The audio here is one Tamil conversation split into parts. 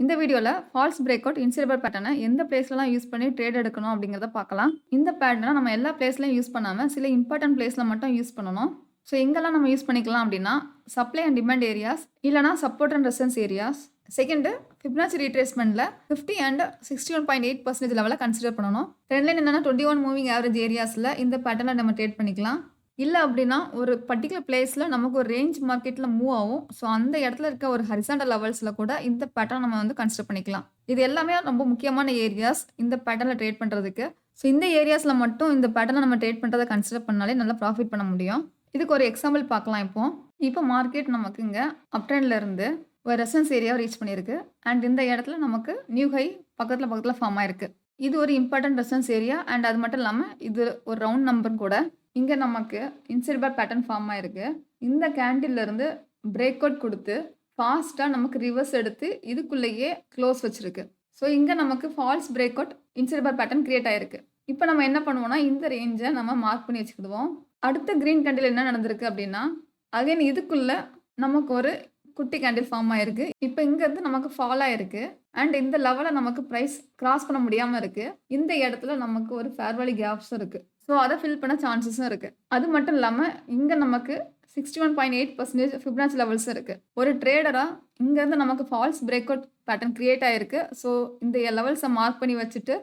இந்த வீடியோல ஃபால்ஸ் பிரேக் அவுட் இன்சிடபிள் பேட்டர்னை எந்த பிளேஸ்லலாம் யூஸ் பண்ணி ட்ரேட் எடுக்கணும் அப்படிங்கிறத பார்க்கலாம். இந்த பேட்டர்னை நம்ம எல்லா பிளேஸ்லையும் யூஸ் பண்ணாமல் சில இம்பார்ட்டன்ட் பிளேஸில் மட்டும் யூஸ் பண்ணணும். ஸோ எங்கெல்லாம் நம்ம யூஸ் பண்ணிக்கலாம் அப்படின்னா சப்ளை அண்ட் டிமாண்ட் ஏரியாஸ் இல்லைனா support and resistance areas. Second Fibonacci ரீட்ரேஸ்மெண்ட்டில் 50 அண்ட் 61.8% லெவலில் கன்சிடர் பண்ணணும். ட்ரெண்ட்லைன் என்னென்னா 21 மூவிங் ஆவரேஜ் ஏரியாஸில் இந்த பேட்டர்னை நம்ம ட்ரேட் பண்ணிக்கலாம். இல்லை அப்படின்னா ஒரு பர்டிகுலர் பிளேஸில் நமக்கு ஒரு ரேஞ்ச் மார்க்கெட்டில் மூவ் ஆகும். ஸோ அந்த இடத்துல இருக்க ஒரு ஹரிசாண்டல் லெவல்ஸில் கூட இந்த பேட்டர்ன் நம்ம வந்து கன்சிடர் பண்ணிக்கலாம். இது எல்லாமே ரொம்ப முக்கியமான ஏரியாஸ் இந்த பேட்டர்னில் ட்ரேட் பண்ணுறதுக்கு. ஸோ இந்த ஏரியாஸில் மட்டும் இந்த பேட்டர்னை நம்ம ட்ரேட் பண்ணுறதை கன்சிடர் பண்ணாலே நல்லா ப்ராஃபிட் பண்ண முடியும். இதுக்கு ஒரு எக்ஸாம்பிள் பார்க்கலாம். இப்போ மார்க்கெட் நமக்கு இங்கே அப் ட்ரெண்ட்ல இருந்து ஒரு ரெசன்ஸ் ஏரியாவை ரீச் பண்ணியிருக்கு. அண்ட் இந்த இடத்துல நமக்கு நியூ ஹை பக்கத்தில் ஃபார்ம் ஆயிருக்கு. இது ஒரு இம்பார்ட்டன்ட் ரெசன்ஸ் ஏரியா. அண்ட் அது மட்டும் இல்லாமல் இது ஒரு ரவுண்ட் நம்பர் கூட. இங்கே நமக்கு இன்சிடபிள் பேட்டர்ன் ஃபார்ம் ஆயிருக்கு. இந்த கேண்டில் இருந்து பிரேக் அவுட் கொடுத்து ஃபாஸ்ட்டாக நமக்கு ரிவர்ஸ் எடுத்து இதுக்குள்ளேயே க்ளோஸ் வச்சிருக்கு. ஸோ இங்கே நமக்கு ஃபால்ஸ் பிரேக் அவுட் இன்சிடபிள் பேட்டர்ன் கிரியேட் ஆயிருக்கு. இப்போ நம்ம என்ன பண்ணுவோம்னா இந்த ரேஞ்சை நம்ம மார்க் பண்ணி வச்சுக்கிடுவோம். அடுத்த கிரீன் கேண்டில் என்ன நடந்திருக்கு அப்படின்னா அகைன் இதுக்குள்ள நமக்கு ஒரு குட்டி கேண்டில் ஃபார்ம் ஆயிருக்கு. இப்போ இங்கேருந்து நமக்கு ஃபால் ஆயிருக்கு. அண்ட் இந்த லெவலை நமக்கு ப்ரைஸ் கிராஸ் பண்ண முடியாமல் இருக்குது. இந்த இடத்துல நமக்கு ஒரு ஃபேர் வேல்யூ கேப்ஸும் இருக்குது. ஸோ அதை ஃபில் பண்ண சான்சஸும் இருக்குது. அது மட்டும் இல்லாமல் இங்கே நமக்கு 61.8% ஃபிப்னாச்சி லெவல்ஸும் இருக்குது. ஒரு ட்ரேடராக இங்கேருந்து நமக்கு false break out pattern create ஆகிருக்கு. ஸோ இந்த லெவல்ஸை மார்க் பண்ணி வச்சுட்டு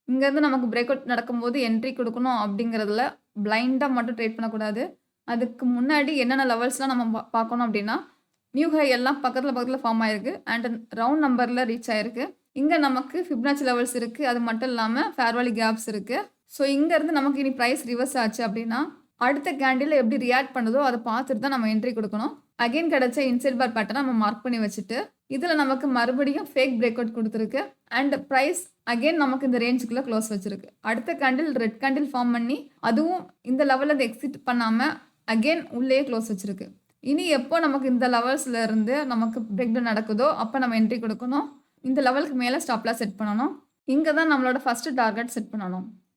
இங்கேருந்து நமக்கு பிரேக் அவுட் நடக்கும்போது என்ட்ரி கொடுக்கணும் அப்படிங்கிறதுல பிளைண்டாக மட்டும் ட்ரேட் பண்ணக்கூடாது. அதுக்கு முன்னாடி என்னென்ன லெவல்ஸ்லாம் நம்ம பார்க்கணும் அப்படின்னா நியூ ஹை எல்லாம் பக்கத்தில் ஃபார்ம் ஆயிருக்கு. அண்ட் ரவுண்ட் நம்பரில் ரீச் ஆயிருக்கு. இங்கே நமக்கு ஃபிப்னாச்சி லெவல்ஸ் இருக்குது. அது மட்டும் இல்லாமல் ஃபேர் வேல்யூ கேப்ஸ் இருக்குது. ஸோ இங்கேருந்து நமக்கு இனி ப்ரைஸ் ரிவர்ஸ் ஆச்சு அப்படின்னா அடுத்த கேண்டில் எப்படி ரியாக்ட் பண்ணுதோ அதை பார்த்துட்டு தான் நம்ம என்ட்ரி கொடுக்கணும். அகைன் கிடைச்ச இன்சைட் பார் பேட்டர்னை நம்ம மார்க் பண்ணி வச்சுட்டு இதில் நமக்கு மறுபடியும் ஃபேக் பிரேக் அவுட் கொடுத்துருக்கு. அண்ட் ப்ரைஸ் அகைன் நமக்கு இந்த ரேஞ்சுக்குள்ளே க்ளோஸ் வச்சிருக்கு. அடுத்த கேண்டில் ரெட் கேண்டில் ஃபார்ம் பண்ணி அதுவும் இந்த லெவலில் எக்ஸிட் பண்ணாமல் அகைன் உள்ளேயே க்ளோஸ் வச்சிருக்கு. இனி எப்போ நமக்கு இந்த லெவல்ஸில் இருந்து நமக்கு பிரேக் டவுன் நடக்குதோ அப்போ நம்ம என்ட்ரி கொடுக்கணும். இந்த லெவலுக்கு மேலே ஸ்டாப்லாம் செட் பண்ணணும். இங்கே தான் நம்மளோட ஃபஸ்ட்டு டார்கெட் செட் பண்ணணும்.